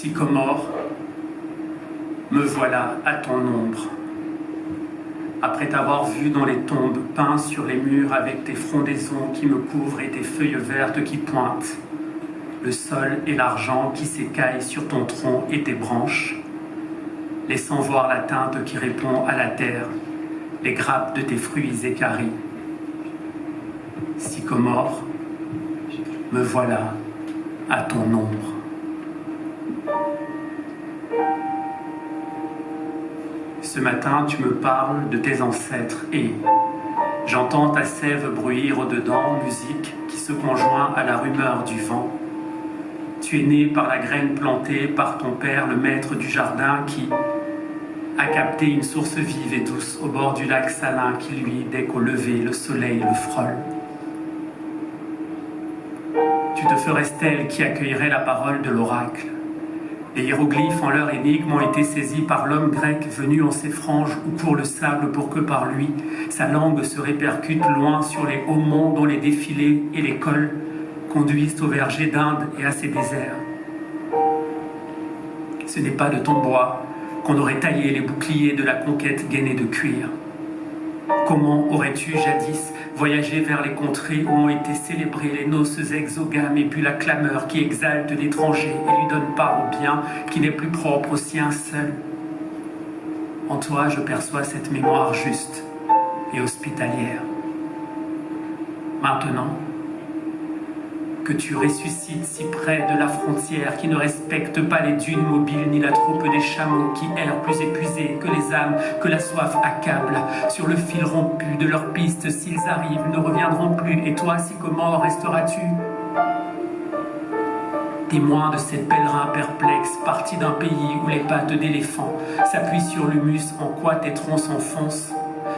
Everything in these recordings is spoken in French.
Sycomore, me voilà à ton ombre. Après t'avoir vu dans les tombes, peint sur les murs avec tes frondaisons qui me couvrent et tes feuilles vertes qui pointent, le sol et l'argent qui s'écaillent sur ton tronc et tes branches, laissant voir la teinte qui répond à la terre, les grappes de tes fruits équarris. Sycomore, me voilà à ton ombre. Ce matin, tu me parles de tes ancêtres et j'entends ta sève bruire au-dedans, musique qui se conjoint à la rumeur du vent. Tu es né par la graine plantée par ton père, le maître du jardin, qui a capté une source vive et douce au bord du lac salin qui, lui, dès qu'au lever, le soleil le frôle. Tu te ferais stèle qui accueillerait la parole de l'oracle. Les hiéroglyphes en leur énigme ont été saisis par l'homme grec venu en ses franges où court le sable pour que par lui, sa langue se répercute loin sur les hauts monts dont les défilés et les cols conduisent au verger d'Inde et à ses déserts. Ce n'est pas de ton bois qu'on aurait taillé les boucliers de la conquête gainée de cuir. Comment aurais-tu jadis voyagé vers les contrées où ont été célébrées les noces exogames et puis la clameur qui exalte l'étranger et lui donne part au bien qui n'est plus propre au sien seul? En toi, je perçois cette mémoire juste et hospitalière. Maintenant, que tu ressuscites si près de la frontière qui ne respecte pas les dunes mobiles ni la troupe des chameaux qui errent plus épuisés que les âmes que la soif accable sur le fil rompu de leur piste. S'ils arrivent, ne reviendront plus. Et toi, Sycomore, resteras-tu témoin de ces pèlerins perplexes partis d'un pays où les pattes d'éléphant s'appuient sur l'humus en quoi tes troncs s'enfoncent?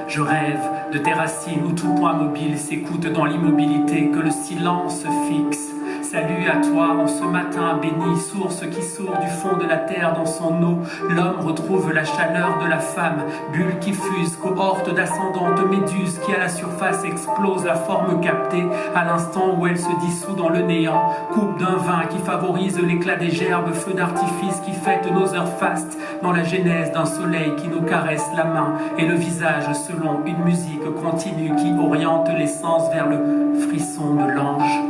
Je rêve de tes racines où tout point mobile s'écoute dans l'immobilité, que le silence fixe. Salut à toi en ce matin béni, source qui sourd du fond de la terre dans son eau. L'homme retrouve la chaleur de la femme, bulle qui fuse, cohorte d'ascendantes méduses qui à la surface explose la forme captée à l'instant où elle se dissout dans le néant. Coupe d'un vin qui favorise l'éclat des gerbes, feu d'artifice qui fête nos heures fastes dans la genèse d'un soleil qui nous caresse la main et le visage selon une musique continue qui oriente les sens vers le frisson de l'ange.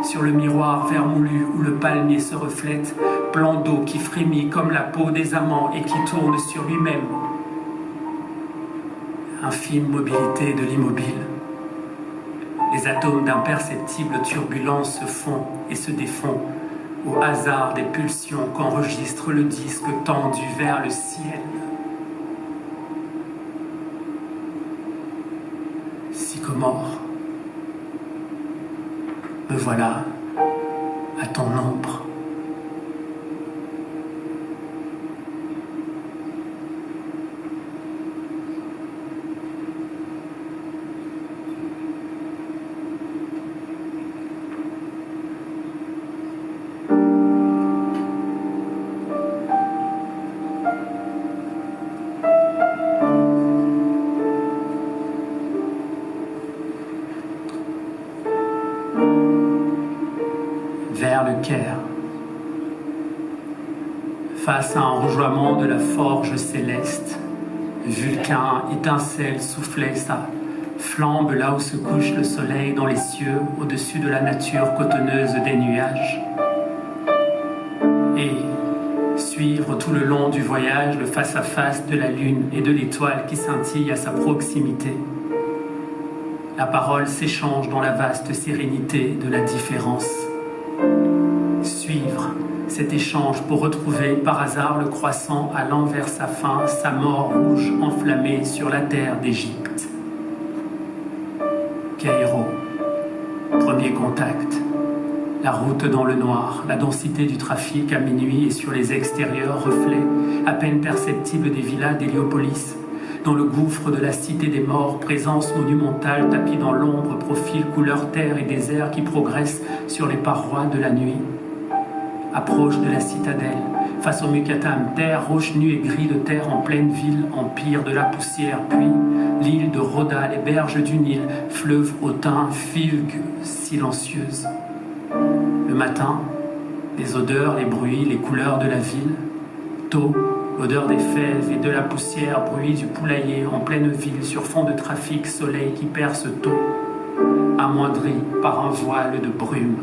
Sur le miroir vermoulu où le palmier se reflète, plan d'eau qui frémit comme la peau des amants et qui tourne sur lui-même. Infime mobilité de l'immobile. Les atomes d'imperceptibles turbulences se font et se défont au hasard des pulsions qu'enregistre le disque tendu vers le ciel. Sycomore, me voilà à ton ombre. Vers le Caire. Face à un rougeoiement de la forge céleste, Vulcain étincelle soufflait sa flambe là où se couche le soleil dans les cieux, au-dessus de la nature cotonneuse des nuages. Et suivre tout le long du voyage le face-à-face de la lune et de l'étoile qui scintille à sa proximité. La parole s'échange dans la vaste sérénité de la différence. Suivre cet échange pour retrouver par hasard le croissant allant vers sa fin, sa mort rouge enflammée sur la terre d'Égypte. Caïro, premier contact. La route dans le noir, la densité du trafic à minuit et sur les extérieurs reflets à peine perceptibles des villas d'Héliopolis. Dans le gouffre de la cité des morts, présence monumentale tapie dans l'ombre, profil couleur terre et désert qui progresse sur les parois de la nuit. Approche de la citadelle, face au Mukatam, terre, roche nue et gris de terre en pleine ville, empire de la poussière, puis l'île de Rhoda, les berges du Nil, fleuve hautain, fulgue silencieuse. Le matin, les odeurs, les bruits, les couleurs de la ville. Tôt, l'odeur des fèves et de la poussière, bruit du poulailler en pleine ville sur fond de trafic, soleil qui perce tôt, amoindri par un voile de brume.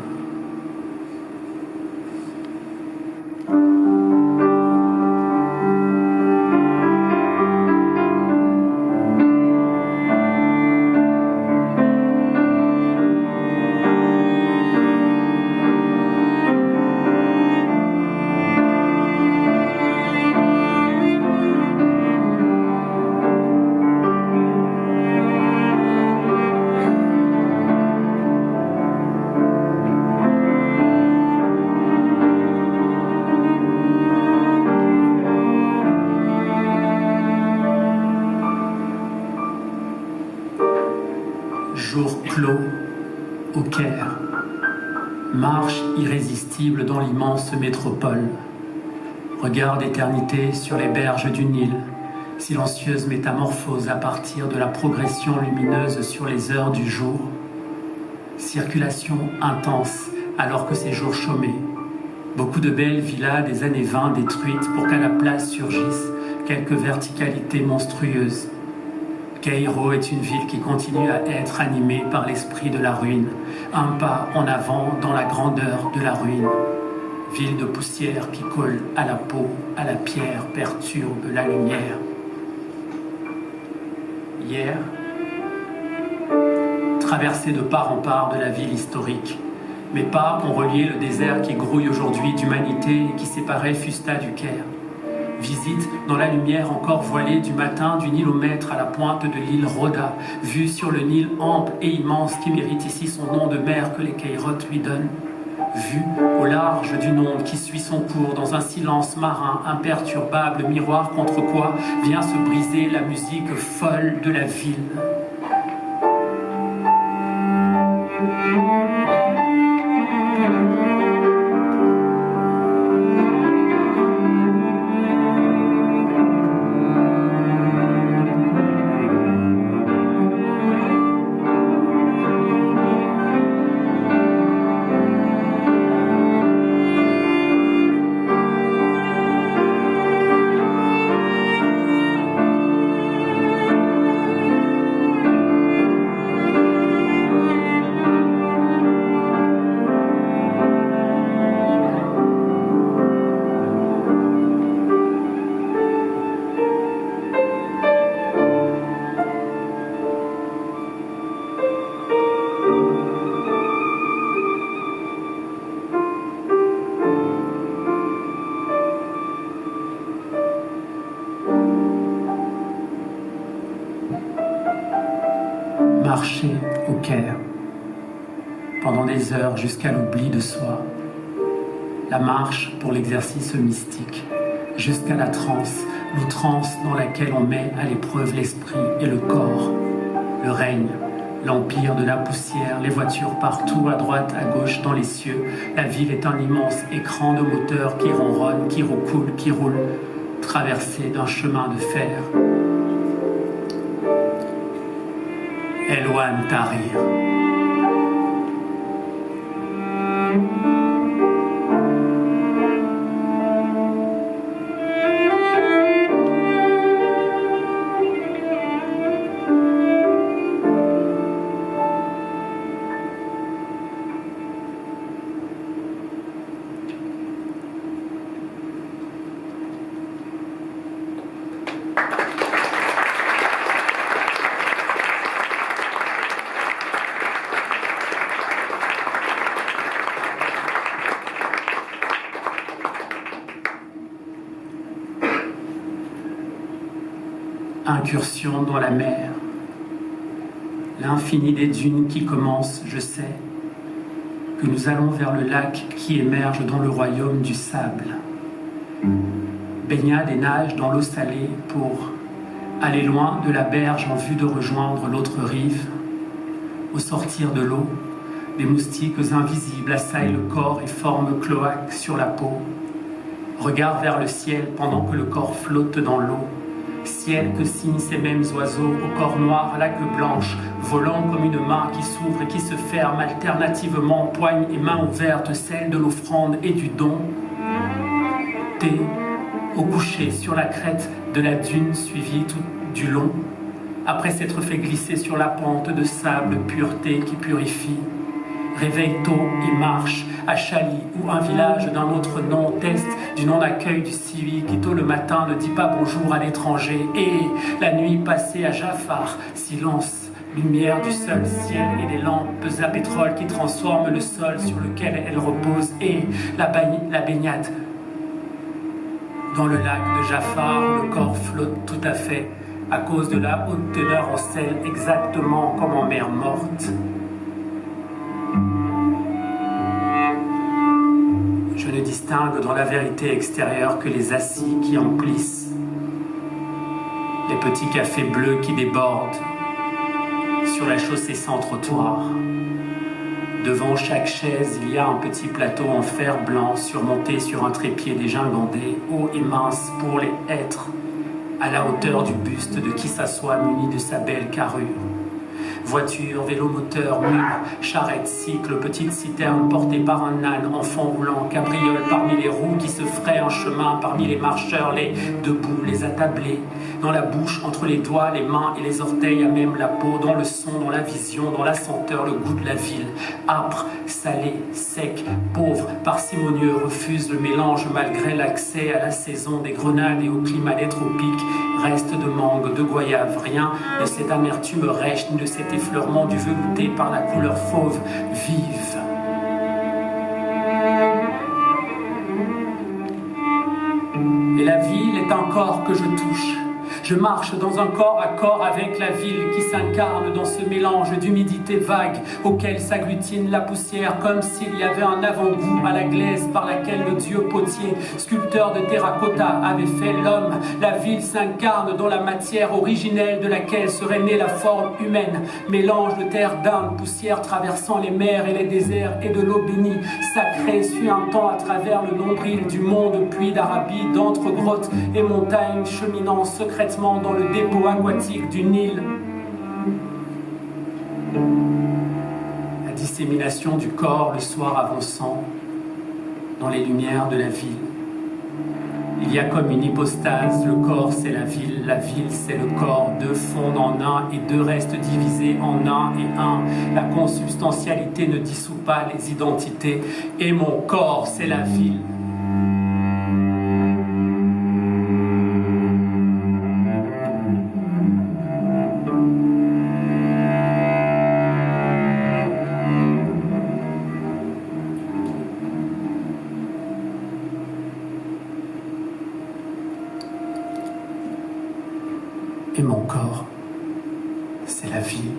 Jour clos au Caire, marche irrésistible dans l'immense métropole, regard d'éternité sur les berges du Nil, silencieuse métamorphose à partir de la progression lumineuse sur les heures du jour, circulation intense alors que ces jours chômés, beaucoup de belles villas des années 20 détruites pour qu'à la place surgissent quelques verticalités monstrueuses. Caïro est une ville qui continue à être animée par l'esprit de la ruine, un pas en avant dans la grandeur de la ruine. Ville de poussière qui colle à la peau, à la pierre, perturbe la lumière. Hier, traversée de part en part de la ville historique, mes pas ont relié le désert qui grouille aujourd'hui d'humanité et qui séparait Fusta du Caire. Visite dans la lumière encore voilée du matin du Nil au mètre à la pointe de l'île Rhoda, vue sur le Nil ample et immense qui mérite ici son nom de mer que les Caïrotes lui donnent. Vue au large d'une onde qui suit son cours dans un silence marin imperturbable, miroir contre quoi vient se briser la musique folle de la ville. Marcher au Caire, pendant des heures jusqu'à l'oubli de soi. La marche pour l'exercice mystique, jusqu'à la transe, l'outrance dans laquelle on met à l'épreuve l'esprit et le corps. Le règne, l'empire de la poussière, les voitures partout, à droite, à gauche, dans les cieux. La ville est un immense écran de moteur qui ronronne, qui roucoule, qui roule, traversé d'un chemin de fer. Elwan Tahrir. Incursion dans la mer, l'infini des dunes qui commence, je sais, que nous allons vers le lac qui émerge dans le royaume du sable. Baignade et nage dans l'eau salée pour aller loin de la berge en vue de rejoindre l'autre rive. Au sortir de l'eau, des moustiques invisibles assaillent le corps et forment cloaque sur la peau. Regard vers le ciel pendant que le corps flotte dans l'eau. Ciel que signent ces mêmes oiseaux au corps noir à la queue blanche, volant comme une main qui s'ouvre et qui se ferme alternativement, poigne et main ouverte, celle de l'offrande et du don. Thé, au coucher sur la crête de la dune suivie tout du long, après s'être fait glisser sur la pente de sable, pureté qui purifie. Réveil tôt et marche à Chali ou un village d'un autre nom, test du non-accueil du civil qui tôt le matin ne dit pas bonjour à l'étranger. Et la nuit passée à Jafar, silence, lumière du seul ciel et des lampes à pétrole qui transforment le sol sur lequel elle repose. Et la baignade dans le lac de Jafar où le corps flotte tout à fait à cause de la haute teneur en sel, exactement comme en mer morte. Je ne distingue dans la vérité extérieure que les assis qui emplissent, les petits cafés bleus qui débordent sur la chaussée sans trottoir. Devant chaque chaise, il y a un petit plateau en fer blanc surmonté sur un trépied dégingandé, haut et mince pour les êtres, à la hauteur du buste de qui s'assoit muni de sa belle carrure. Voiture, vélomoteur, mule, charrette, cycle, petite citerne portée par un âne, enfant roulant, cabriole parmi les roues qui se fraient un chemin parmi les marcheurs, les debout, les attablés, dans la bouche, entre les doigts, les mains et les orteils, à même la peau, dans le son, dans la vision, dans la senteur, le goût de la ville. Âpre, salé, sec, pauvre, parcimonieux, refuse le mélange malgré l'accès à la saison des grenades et au climat des tropiques. Reste de mangue, de goyave, rien de cette amertume rêche ni de cet effleurement du velouté par la couleur fauve vive. Et la ville est un corps que je touche. Je marche dans un corps à corps avec la ville qui s'incarne dans ce mélange d'humidité vague auquel s'agglutine la poussière comme s'il y avait un avant-goût à la glaise par laquelle le dieu potier, sculpteur de terracotta, avait fait l'homme. La ville s'incarne dans la matière originelle de laquelle serait née la forme humaine. Mélange de terre d'Inde, poussière traversant les mers et les déserts et de l'eau bénie, sacrée suit un temps à travers le nombril du monde, puis d'Arabie, d'entre grottes et montagnes, cheminant secrètement dans le dépôt aquatique du Nil. La dissémination du corps le soir avançant dans les lumières de la ville. Il y a comme une hypostase, le corps c'est la ville c'est le corps, deux fondent en un et deux restent divisés en un et un. La consubstantialité ne dissout pas les identités et mon corps c'est la ville. Et mon corps, c'est la ville.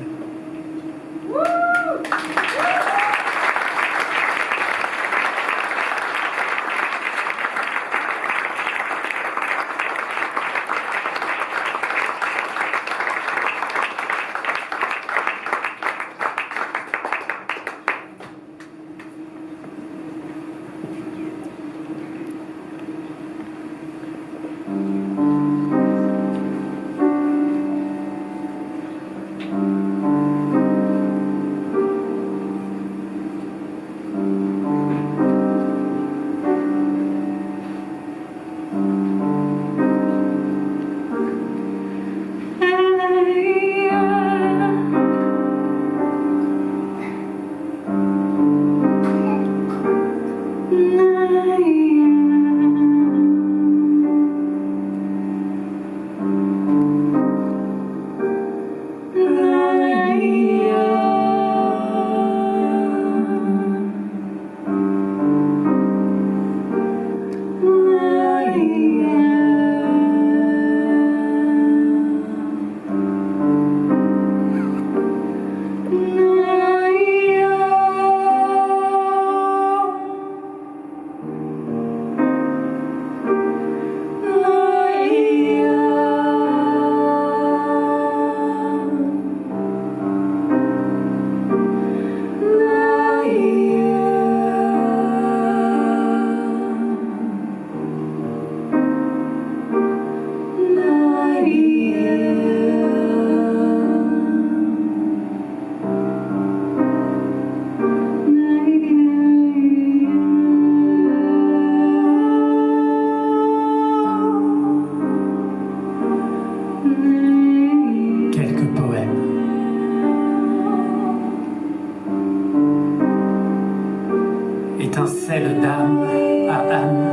étincelle d'âme à âme.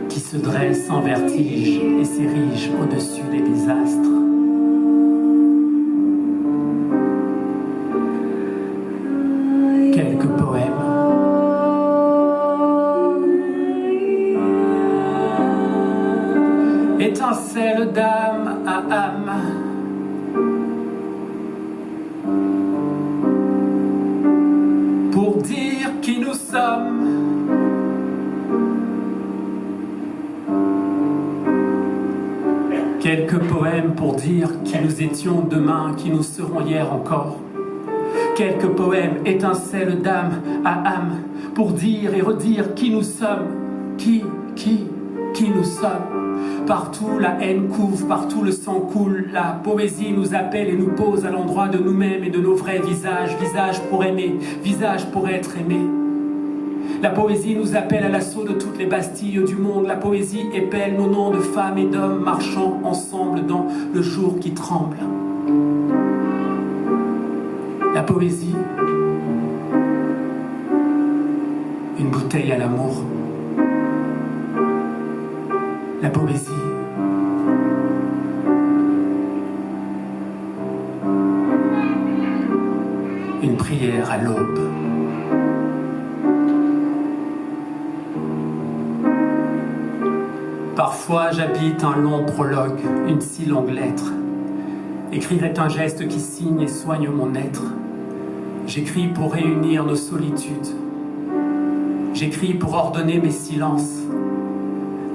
Qui se dresse en vertige et s'érige au-dessus des désastres. Quelques poèmes. Étincelle d'âme à âme. Pour dire qui nous sommes. Quelques poèmes pour dire qui nous étions demain, qui nous serons hier encore. Quelques poèmes, étincelles d'âme à âme, pour dire et redire qui nous sommes. Qui nous sommes. Partout la haine couve, partout le sang coule. La poésie nous appelle et nous pose à l'endroit de nous-mêmes et de nos vrais visages. Visage pour aimer, visage pour être aimé. La poésie nous appelle à l'assaut de toutes les bastilles du monde. La poésie épelle nos noms de femmes et d'hommes marchant ensemble dans le jour qui tremble. La poésie, une bouteille à l'amour. La poésie, une prière à l'aube. Parfois j'habite un long prologue, une si longue lettre. Écrirait un geste qui signe et soigne mon être. J'écris pour réunir nos solitudes. J'écris pour ordonner mes silences.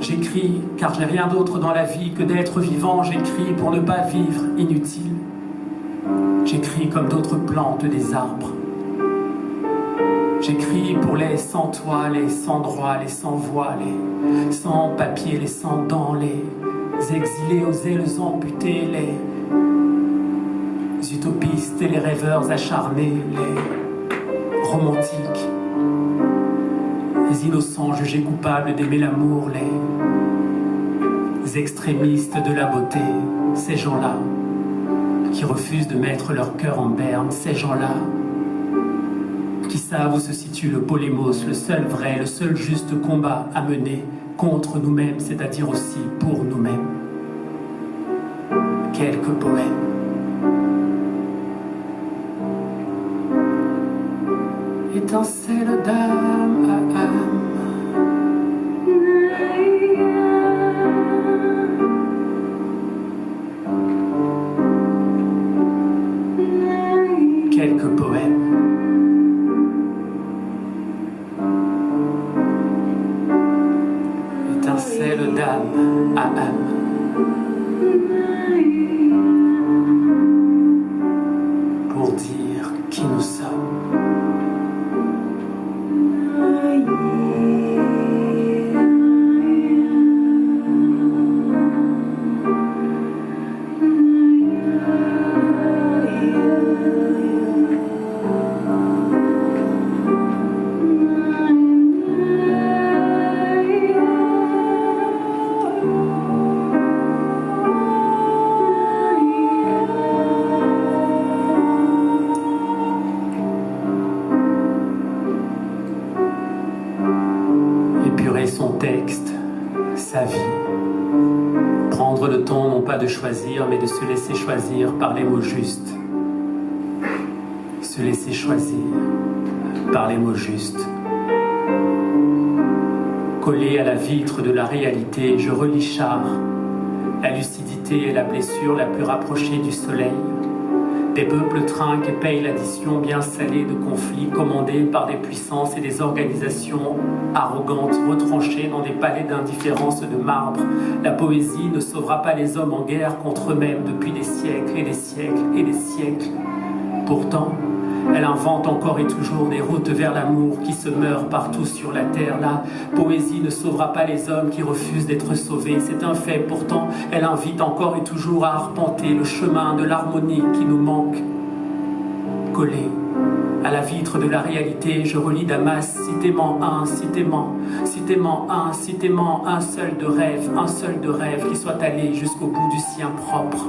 J'écris car j'ai rien d'autre dans la vie que d'être vivant. J'écris pour ne pas vivre inutile. J'écris comme d'autres plantent des arbres. J'écris pour les sans toit, les sans droit, les sans voix, les sans papier, les sans dents, les exilés aux ailes amputées, les utopistes et les rêveurs acharnés, les romantiques, les innocents jugés coupables d'aimer l'amour, les extrémistes de la beauté, ces gens-là qui refusent de mettre leur cœur en berne, ces gens-là qui savent où se situe le polémos, le seul vrai, le seul juste combat à mener contre nous-mêmes, c'est-à-dire aussi pour nous-mêmes. Quelques poèmes. Étincelle d'âme à âme. Quelques poèmes. Étincelle d'âme à âme. Pour dire qui nous sommes. Son texte, sa vie. Prendre le temps non pas de choisir, mais de se laisser choisir par les mots justes. Se laisser choisir par les mots justes. Collé à la vitre de la réalité, je relis Char. La lucidité est la blessure la plus rapprochée du soleil. Des peuples trinquent et payent l'addition bien salée de conflits commandés par des puissances et des organisations arrogantes, retranchées dans des palais d'indifférence de marbre. La poésie ne sauvera pas les hommes en guerre contre eux-mêmes depuis des siècles et des siècles et des siècles. Pourtant, elle invente encore et toujours des routes vers l'amour qui se meurt partout sur la terre. La poésie ne sauvera pas les hommes qui refusent d'être sauvés. C'est un fait. Pourtant, elle invite encore et toujours à arpenter le chemin de l'harmonie qui nous manque. Collé à la vitre de la réalité, je relis Damas, citément un, citément un, citément un seul de rêve qui soit allé jusqu'au bout du sien propre.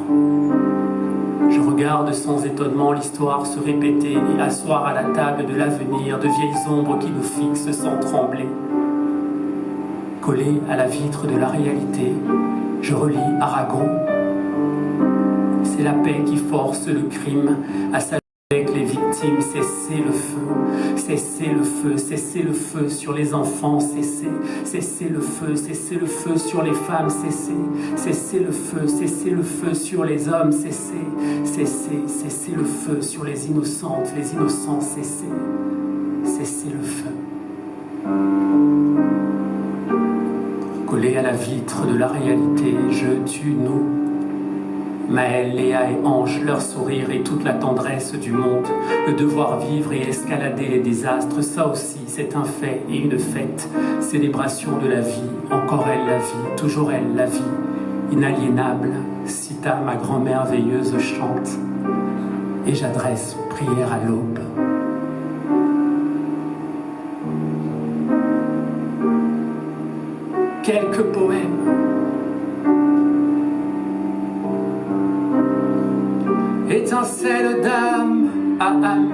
Je regarde sans étonnement l'histoire se répéter et asseoir à la table de l'avenir de vieilles ombres qui nous fixent sans trembler. Collé à la vitre de la réalité, je relis Aragon. C'est la paix qui force le crime à s'allier avec les victimes. Cessez le feu, cessez le feu, cessez le feu sur les enfants, cessez le feu sur les femmes, cessez le feu sur les hommes, cessez le feu sur les innocentes, les innocents, cessez le feu. Collé à la vitre de la réalité, je tue nous. Maëlle, Léa et Ange, leur sourire et toute la tendresse du monde, le devoir vivre et escalader les désastres, ça aussi c'est un fait et une fête, célébration de la vie, encore elle la vie, toujours elle la vie, inaliénable, Sita, ma grand-mère veilleuse, chante, et j'adresse prière à l'aube. Quelques poèmes. Étincelle d'âme à âme,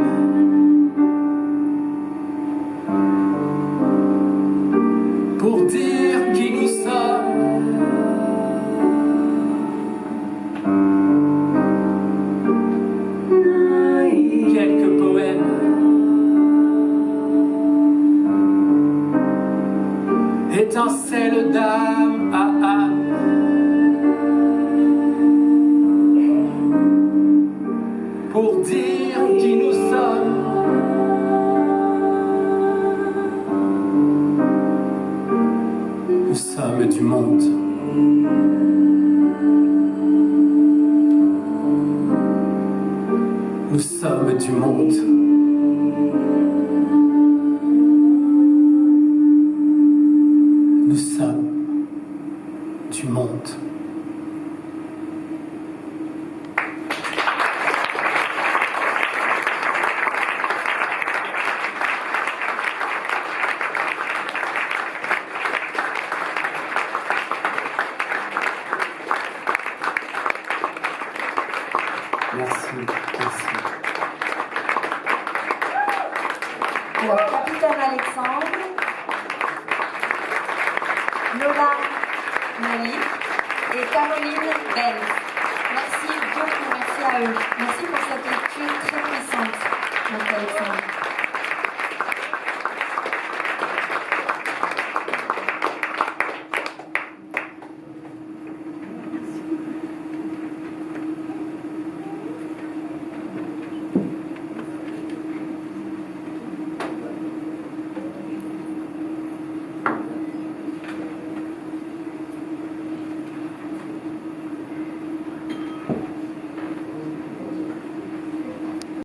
pour dire qui nous sommes. Quelques poèmes. Étincelle d'âme à âme, pour dire qui nous sommes. Nous sommes du monde. Nous sommes du monde. Nous sommes du monde. Merci, merci. Alors, Capitaine Alexandre, Lola Malik et Caroline Benz. Merci beaucoup, merci à eux. Merci pour cette lecture très puissante, notre Alexandre.